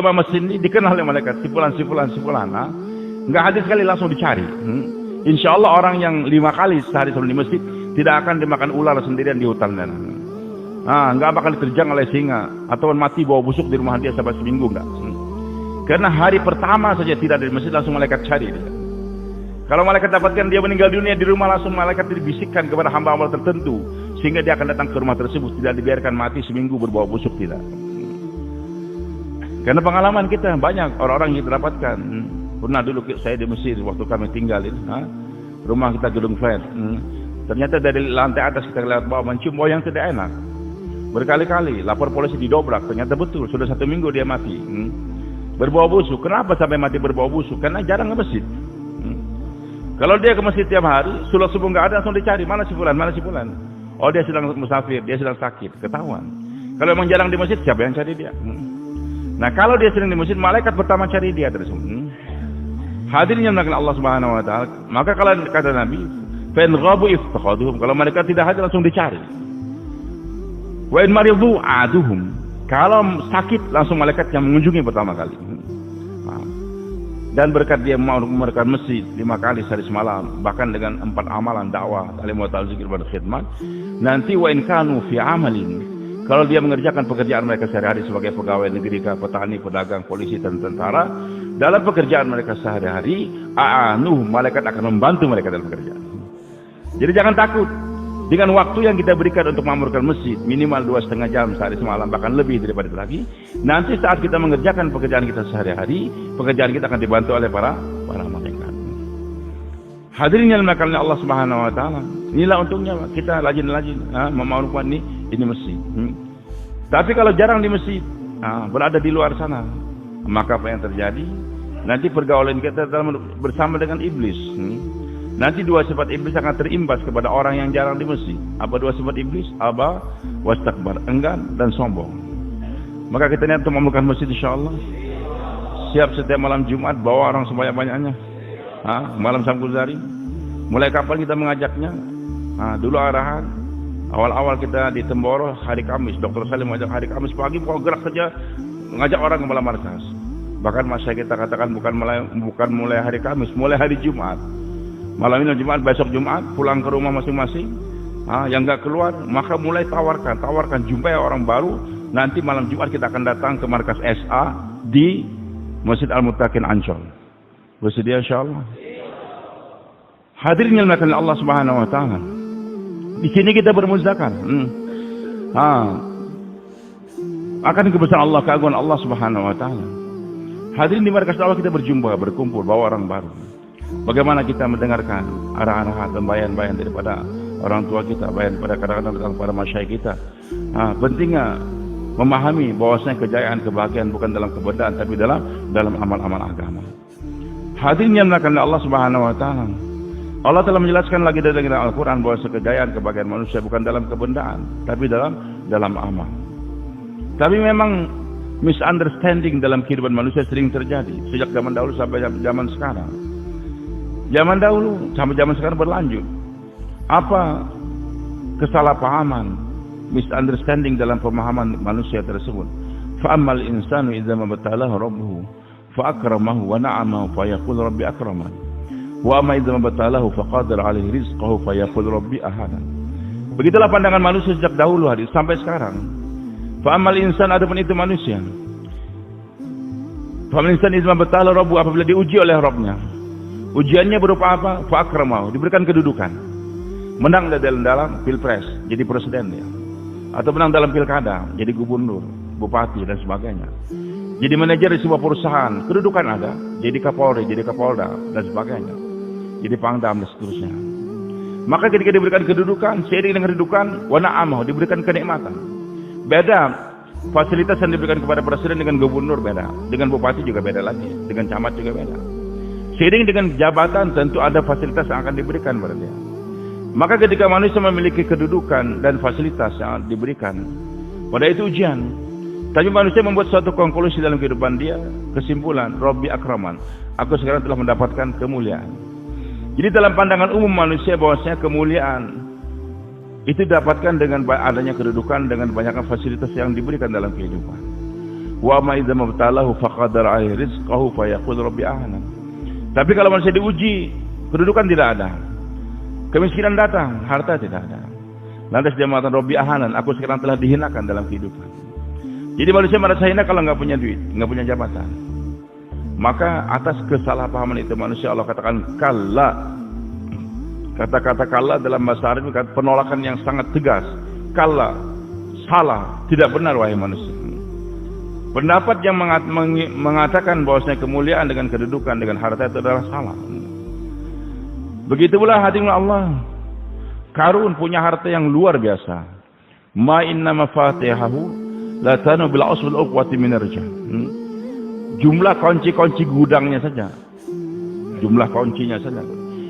Masjid ini dikenal oleh malaikat, sifulan. Nggak hadir sekali langsung dicari. Insya Allah orang yang 5 kali sehari sebelum di masjid tidak akan dimakan ular sendirian di hutan dan nggak bakal diterjang oleh singa atau mati bawa busuk di rumah dia sampai seminggu nggak. Karena hari pertama saja tidak ada di masjid langsung malaikat cari dia. Kalau malaikat dapatkan dia meninggal dunia di rumah langsung malaikat dibisikkan kepada hamba-hamba tertentu sehingga dia akan datang ke rumah tersebut, tidak dibiarkan mati seminggu berbau busuk, tidak. Karena pengalaman kita banyak orang-orang yang kita dapatkan. Pernah dulu saya di Mesir waktu kami tinggalin, rumah kita gedung flat. Ternyata dari lantai atas kita lewat bawah mencium bau yang tidak enak. Berkali-kali lapor polisi didobrak, ternyata betul sudah 1 minggu dia mati. Berbau busuk. Kenapa sampai mati berbau busuk? Karena jarang ke masjid. Kalau dia ke masjid tiap hari, sholat subuh nggak ada langsung dicari, mana si fulan? Oh dia sedang musafir, dia sedang sakit, ketahuan. Kalau memang jarang di masjid, siapa yang cari dia? Nah kalau dia sering di masjid, malaikat pertama cari dia terus. Hadirnya menaklak Allah Subhanahu Wa Taala. Maka kalau kata Nabi, "Fan ghabu iftaqaduhum." Kalau mereka tidak hadir langsung dicari. Wa in maridu aduhum. Kalau sakit langsung malaikat yang mengunjungi pertama kali. Dan berkat dia mau merekam masjid 5 kali sehari semalam, bahkan dengan 4 amalan dakwah, ta'lim wa ta'zikir wa khidmat. Nanti wa in kanu fi amalin. Kalau dia mengerjakan pekerjaan mereka sehari-hari sebagai pegawai negeri, petani, pedagang, polisi dan tentara, dalam pekerjaan mereka sehari-hari, malaikat akan membantu mereka dalam pekerjaan. Jadi jangan takut. Dengan waktu yang kita berikan untuk memakmurkan masjid, minimal 2,5 jam sehari semalam, bahkan lebih daripada itu lagi, nanti saat kita mengerjakan pekerjaan kita sehari-hari, pekerjaan kita akan dibantu oleh para malaikat. Hadirin yang dimuliakan Allah Subhanahu Wa Taala. Inilah untungnya kita rajin-rajin memakmurkan ini masjid. Tapi kalau jarang di masjid, berada di luar sana, maka apa yang terjadi? Nanti pergaulan kita bersama dengan iblis. Nanti 2 sifat iblis akan terimbas kepada orang yang jarang di masjid. Apa 2 sifat iblis? Aba, wastakbar, enggan dan sombong. Maka kita niat untuk membuka masjid insyaallah. Siap setiap malam Jumat bawa orang sebanyak-banyaknya. Malam Sabtu Zari. Mulai kapan kita mengajaknya? Dulu arahan awal-awal kita di Temboro hari Kamis, Dr. Salim mengajak hari Kamis pagi pokok gerak saja mengajak orang ke malam markas. Bahkan masa kita katakan bukan mulai hari Kamis, mulai hari Jumat. Malam ini Jumat, besok Jumat, pulang ke rumah masing-masing. Yang nggak keluar, maka mulai tawarkan, jumpai orang baru. Nanti malam Jumat kita akan datang ke markas SA di Masjid Al-Muttaqin Ancol. Bersedia insyaallah. Hadirin yang dimuliakan Allah Subhanahu Wa Taala. Di sini kita bermuzakarah. Akan kebesaran Allah, keagungan Allah Subhanahu Wa Taala. Hadirin di markas Allah kita berjumpa, berkumpul, bawa orang baru. Bagaimana kita mendengarkan arahan-arahan dan bayan-bayan daripada orang tua kita, bayan pada kadang-kadang pada masyayikh kita. Pentingnya memahami bahwasanya kejayaan, kebahagiaan bukan dalam kebendaan tapi dalam amal-amal agama. Hadirin yang dimuliakan Allah Subhanahu Wa Taala. Allah telah menjelaskan lagi dari Al-Quran bahwa kejayaan, kebahagiaan manusia bukan dalam kebendaan tapi dalam amal. Tapi memang misunderstanding dalam kehidupan manusia sering terjadi sejak zaman dahulu sampai zaman sekarang. Zaman dahulu sampai zaman sekarang berlanjut. Apa kesalahpahaman, misunderstanding dalam pemahaman manusia tersebut? Fa'ammal insanu idza mabtalahu rabbuhu fa'akramahu wa na'amahu fa yaqul rabbi akraman. Wa amma idza mabtalahu faqadara 'alaihi rizqahu fa yaqul rabbi ahana. Begitulah pandangan manusia sejak dahulu hari sampai sekarang. Fa'ammal insan, adapun itu manusia. Fa'ammal insan idza mabtalahu rabbuhu, apabila diuji oleh Rabbnya. Ujiannya berupa apa? Fa'akramahu, diberikan kedudukan. Menang dalam pilpres, jadi presiden ya. Atau menang dalam pilkada, jadi gubernur, bupati dan sebagainya. Jadi manajer di sebuah perusahaan, kedudukan ada, jadi kapolri, jadi kapolda dan sebagainya. Jadi pangdam dan seterusnya. Maka ketika diberikan kedudukan, seiring dengan kedudukan, wa na'amahu, diberikan kenikmatan. Beda fasilitas yang diberikan kepada presiden dengan gubernur beda, dengan bupati juga beda lagi, dengan camat juga beda. Seiring dengan jabatan tentu ada fasilitas yang akan diberikan kepada dia. Maka ketika manusia memiliki kedudukan dan fasilitas yang diberikan, pada itu ujian. Tapi manusia membuat suatu konklusi dalam kehidupan dia, kesimpulan, Rabbi akraman, aku sekarang telah mendapatkan kemuliaan. Jadi dalam pandangan umum manusia bahwasanya kemuliaan itu didapatkan dengan adanya kedudukan, dengan banyaknya fasilitas yang diberikan dalam kehidupan. Wa ma idza mabtalahu faqadara alaihi rizqahu fayaqul rabbi ahana. Tapi kalau manusia diuji, kedudukan tidak ada, kemiskinan datang, harta tidak ada, lantas dia mengatakan Rabbi ahanan, aku sekarang telah dihinakan dalam kehidupan. Jadi manusia merasa hina kalau nggak punya duit, nggak punya jabatan. Maka atas kesalahpahaman itu manusia Allah katakan kalla. Kata-kata kalla dalam bahasa Arab penolakan yang sangat tegas. Kalla, salah, tidak benar wahai manusia. Pendapat yang mengatakan bahwasanya kemuliaan dengan kedudukan dengan harta itu adalah salah. Begitu pula hadirin Allah, Qarun punya harta yang luar biasa. Ma inna mafatihahu la tanu bil asl uqwati min arjah. Jumlah kunci-kunci gudangnya saja, jumlah kuncinya saja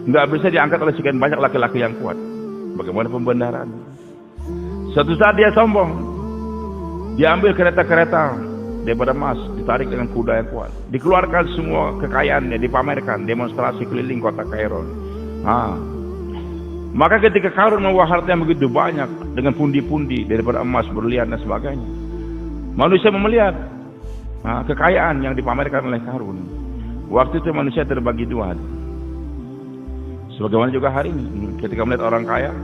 enggak bisa diangkat oleh sekian banyak laki-laki yang kuat. Bagaimana pembenaran? Suatu saat dia sombong, dia ambil kereta-kereta daripada emas, ditarik dengan kuda yang kuat, dikeluarkan semua kekayaannya, dipamerkan, demonstrasi keliling kota Kairo. Maka ketika Qarun membawa harta yang begitu banyak dengan pundi-pundi daripada emas, berlian dan sebagainya, manusia melihat kekayaan yang dipamerkan oleh Qarun. Waktu itu manusia terbagi dua. Sebagaimana juga hari ini, ketika melihat orang kaya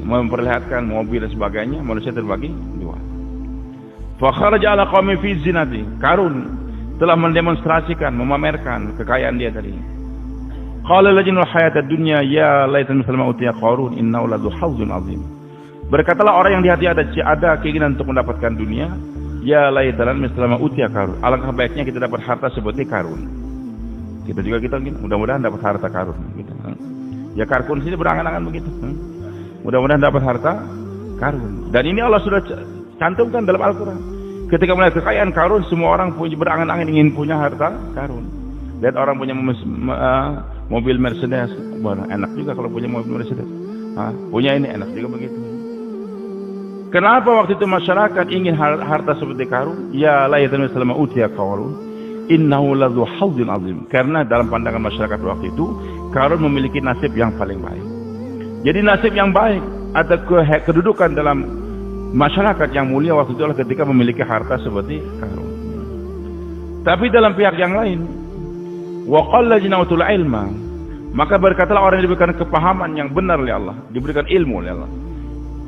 memperlihatkan mobil dan sebagainya, manusia terbagi dua. Fa kharaja ala qaumi fi zinati. Qarun telah mendemonstrasikan, memamerkan kekayaan dia tadi. Qala lajinul hayatad dunya ya laitan mislama utiya Qarun innahu ladzu hauzun azim. Berkatalah orang yang di hati ada keinginan untuk mendapatkan dunia, ya laitan mislama utiya Qarun. Alangkah baiknya kita dapat harta seperti Qarun. Kita mudah-mudahan dapat harta Qarun gitu. Ya Qarun sini berangan-angan begitu. Mudah-mudahan dapat harta Qarun. Dan ini Allah sudah cantumkan dalam Al-Quran. Ketika melihat kekayaan Qarun, semua orang berangan-angan ingin punya harta Qarun. Lihat orang punya mobil Mercedes, enak juga kalau punya mobil Mercedes. Punya ini enak juga begitu. Kenapa waktu itu masyarakat ingin harta seperti Qarun? Ya laitana selama utiya Qarun, innahu ladzu hauzin azim. Karena dalam pandangan masyarakat waktu itu, Qarun memiliki nasib yang paling baik. Jadi nasib yang baik atau kedudukan dalam masyarakat yang mulia waktu itu adalah ketika memiliki harta seperti Qarun. Tapi dalam pihak yang lain, wa qalla jinautul ilma, maka berkatalah orang yang diberikan kepahaman yang benar oleh Allah, diberikan ilmu oleh Allah.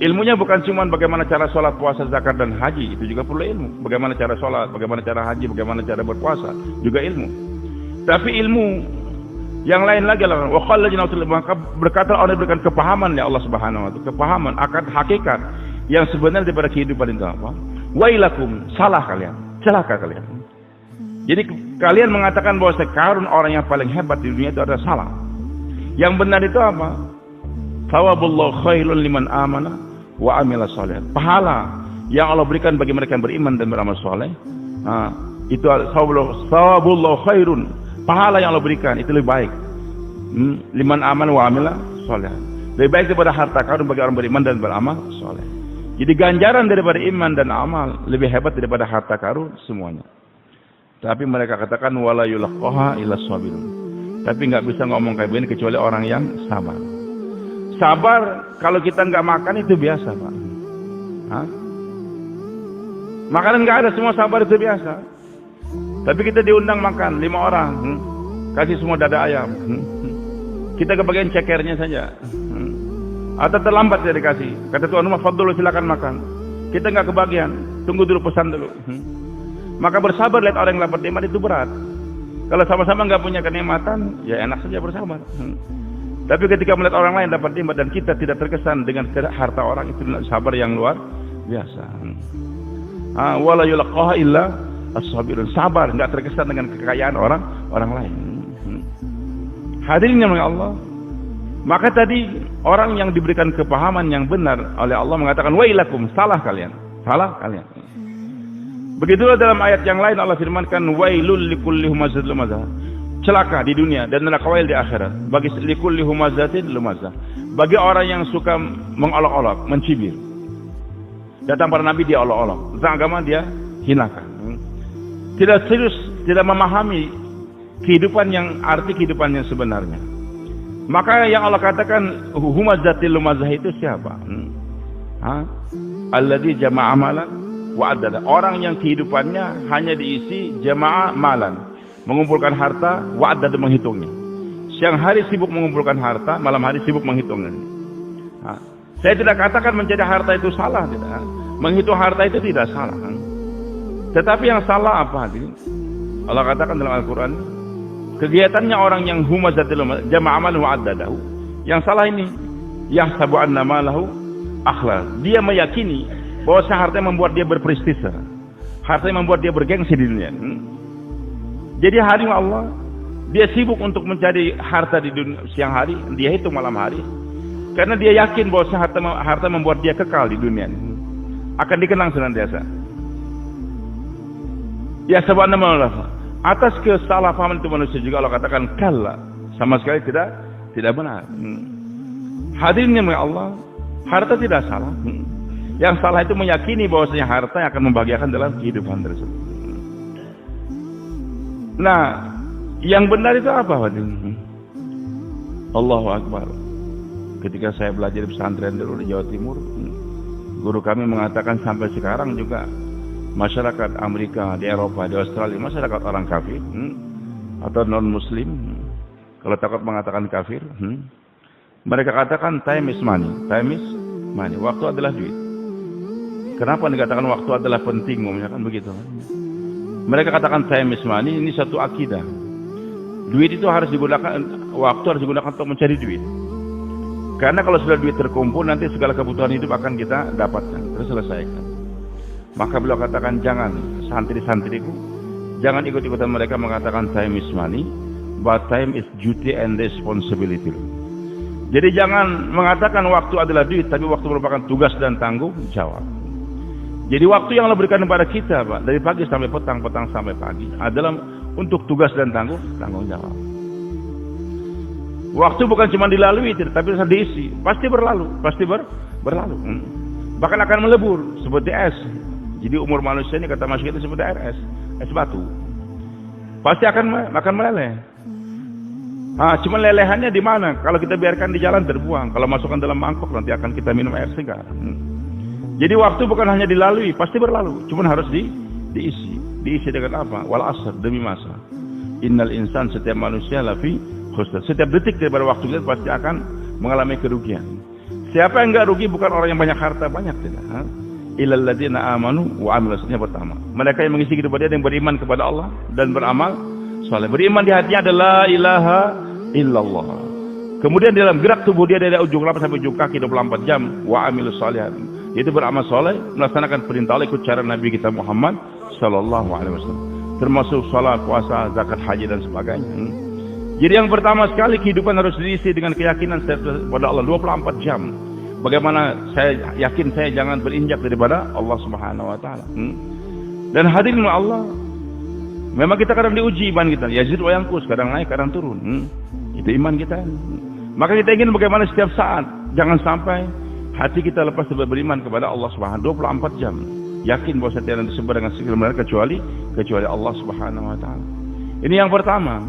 Ilmunya bukan cuma bagaimana cara sholat, puasa, zakat dan haji, itu juga perlu ilmu. Bagaimana cara sholat, bagaimana cara haji, bagaimana cara berpuasa, juga ilmu. Tapi ilmu yang lain lagi adalah wa qalla jinautul ilma, maka berkatalah orang yang diberikan kepahaman oleh Allah Subhanahu wa taala, kepahaman akan hakikat yang sebenarnya daripada kehidupan itu apa? Wailakum, salah kalian, celaka kalian. Jadi kalian mengatakan bahwa Qarun orang yang paling hebat di dunia itu adalah salah. Yang benar itu apa? Thawabullahu khairul liman amana wa amila sholih. Pahala yang Allah berikan bagi mereka yang beriman dan beramal soleh, itu thawabullahu khairun. Pahala yang Allah berikan itu lebih baik. Liman amana wa amila sholih. Lebih baik daripada harta Qarun bagi orang beriman dan beramal soleh. Jadi ganjaran daripada iman dan amal lebih hebat daripada harta Qarun semuanya. Tapi mereka katakan wala yulaqaha illa sabirun. Tapi nggak bisa ngomong kayak begini kecuali orang yang sabar. Sabar kalau kita nggak makan itu biasa, Pak. Makanan nggak ada, semua sabar itu biasa. Tapi kita diundang makan 5 orang, kasih semua dada ayam. Kita kebagian cekernya saja. Atau terlambat dia dikasih. Kata tuan rumah, fadlu silakan makan. Kita nggak kebagian, tunggu dulu, pesan dulu. Maka bersabar lihat orang yang lapar nikmat itu berat. Kalau sama-sama nggak punya kenikmatan, ya enak saja bersabar. Tapi ketika melihat orang lain dapat nikmat dan kita tidak terkesan dengan harta orang, itu sabar yang luar biasa. Wala yulaqaha illa as-sabirun. Sabar, nggak terkesan dengan kekayaan orang lain. Hadirin yang Allah. Maka tadi orang yang diberikan kepahaman yang benar oleh Allah mengatakan wailakum, salah kalian. Salah kalian. Begitulah dalam ayat yang lain Allah firmankan wailul likulli humazatin lumazah. Celaka di dunia dan neraka wail di akhirat bagi likulli humazatin lumazah. Bagi orang yang suka mengolok-olok, mencibir. Datang para nabi dia olok-olok, tentang agama dia hinakan. Tidak serius, tidak memahami kehidupan yang arti kehidupan yang sebenarnya. Maka yang Allah katakan humazatil lumazah itu siapa? Alladzi jama'a amalan wa addada. Orang yang kehidupannya hanya diisi jama'a malan, mengumpulkan harta, wa addada, menghitungnya. Siang hari sibuk mengumpulkan harta, malam hari sibuk menghitungnya. Nah, saya tidak katakan mencari harta itu salah, tidak. Menghitung harta itu tidak salah. Tetapi yang salah apa? Allah katakan dalam Al-Quran, kegiatannya orang yang humazatil jama'a malan wa addadahu. Yang salah ini, yahsabu anna malahu akhlal. Dia meyakini bahwa hartanya membuat dia berprestise, hartanya membuat dia bergengsi di dunia. Jadi hari Allah, dia sibuk untuk mencari harta di dunia siang hari, dia hitung malam hari, karena dia yakin bahwa harta membuat dia kekal di dunia, akan dikenang senantiasa. Ya sebabnya malah atas kesalahpahaman itu manusia juga Allah katakan kalla, sama sekali tidak benar. Hadirinnya Allah, harta tidak salah. Yang salah itu meyakini bahwasanya harta yang akan membahagiakan dalam kehidupan tersebut. Nah, yang benar itu apa, hadirin? Allahu Akbar. Ketika saya belajar di pesantren dulu di Jawa Timur, guru kami mengatakan sampai sekarang juga masyarakat Amerika, di Eropa, di Australia, masyarakat orang kafir atau non muslim, kalau takut mengatakan kafir, mereka katakan time is money, time is money. Waktu adalah duit. Kenapa dikatakan waktu adalah penting? Kan begitu. Mereka katakan time is money, ini satu akidah. Duit itu harus digunakan, waktu harus digunakan untuk mencari duit. Karena kalau sudah duit terkumpul, nanti segala kebutuhan hidup akan kita dapatkan, terselesaikan. Maka beliau katakan, jangan santri-santriku, jangan ikut-ikutan mereka mengatakan time is money, but time is duty and responsibility. Jadi jangan mengatakan waktu adalah duit, tapi waktu merupakan tugas dan tanggung jawab. Jadi waktu yang Allah berikan kepada kita, Pak, dari pagi sampai petang, petang sampai pagi, adalah untuk tugas dan tanggung jawab. Waktu bukan cuma dilalui, tapi harus diisi. Pasti berlalu, berlalu. Bahkan akan melebur seperti es. Jadi umur manusia ini kata masyarakat itu seperti air es batu. Pasti akan meleleh. Cuma lelehannya di mana? Kalau kita biarkan di jalan terbuang, kalau masukkan dalam mangkok nanti akan kita minum air segar. Jadi waktu bukan hanya dilalui, pasti berlalu. Cuma harus diisi. Diisi dengan apa? Wal asr, demi masa. Innal insan, setiap manusia lafi khusr. Setiap detik daripada waktu kita pasti akan mengalami kerugian. Siapa yang enggak rugi bukan orang yang banyak harta, banyak tidak. Illal ladzina amanu wa amilus solihati. Pertama, mereka yang mengisi kehidupan dia yang beriman kepada Allah dan beramal saleh. Beriman di hatinya adalah la ilaha illallah. Kemudian dalam gerak tubuh dia dari ujung rambut sampai ujung kaki 24 jam wa amilus solihati. Yaitu beramal soleh, melaksanakan perintah Allah ikut cara Nabi kita Muhammad sallallahu alaihi wasallam. Termasuk salat, puasa, zakat, haji dan sebagainya. Jadi yang pertama sekali kehidupan harus diisi dengan keyakinan kepada Allah 24 jam. Bagaimana saya yakin saya jangan berinjak daripada Allah Subhanahu wa taala. Dan hadirin Allah, memang kita kadang diuji iman kita. Yazid wa yanqus, kadang naik, kadang turun. Itu iman kita. Maka kita ingin bagaimana setiap saat jangan sampai hati kita lepas beriman kepada Allah Subhanahu 24 jam. Yakin bahwa setiap yang disebut dengan segala benar kecuali Allah Subhanahu wa taala. Ini yang pertama.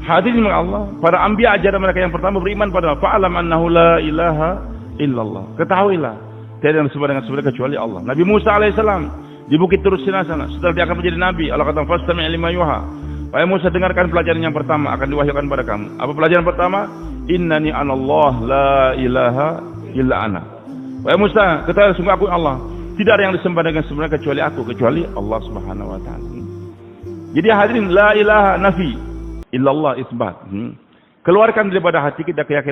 Hadirin Allah, para anbiya ajaran mereka yang pertama beriman pada fa'alam annahu la ilaha illallah. Ketahuilah, tiada yang disebut dengan sebenarnya kecuali Allah. Nabi Musa alaihissalam di Bukit Tur Sina sana, setelah dia akan menjadi nabi, Allah kata fastami' lima yuha. Wahai Musa, dengarkan pelajaran yang pertama akan diwahyukan pada kamu. Apa pelajaran pertama? Innani anallah la ilaha illa ana. Wahai Musa, ketahuilah sungguh aku Allah. Tidak ada yang disembah dengan sebenarnya kecuali Allah Subhanahu wa taala. Jadi hadirin, la ilaha nafi, illallah isbat. Keluarkan daripada hati kita keyakinan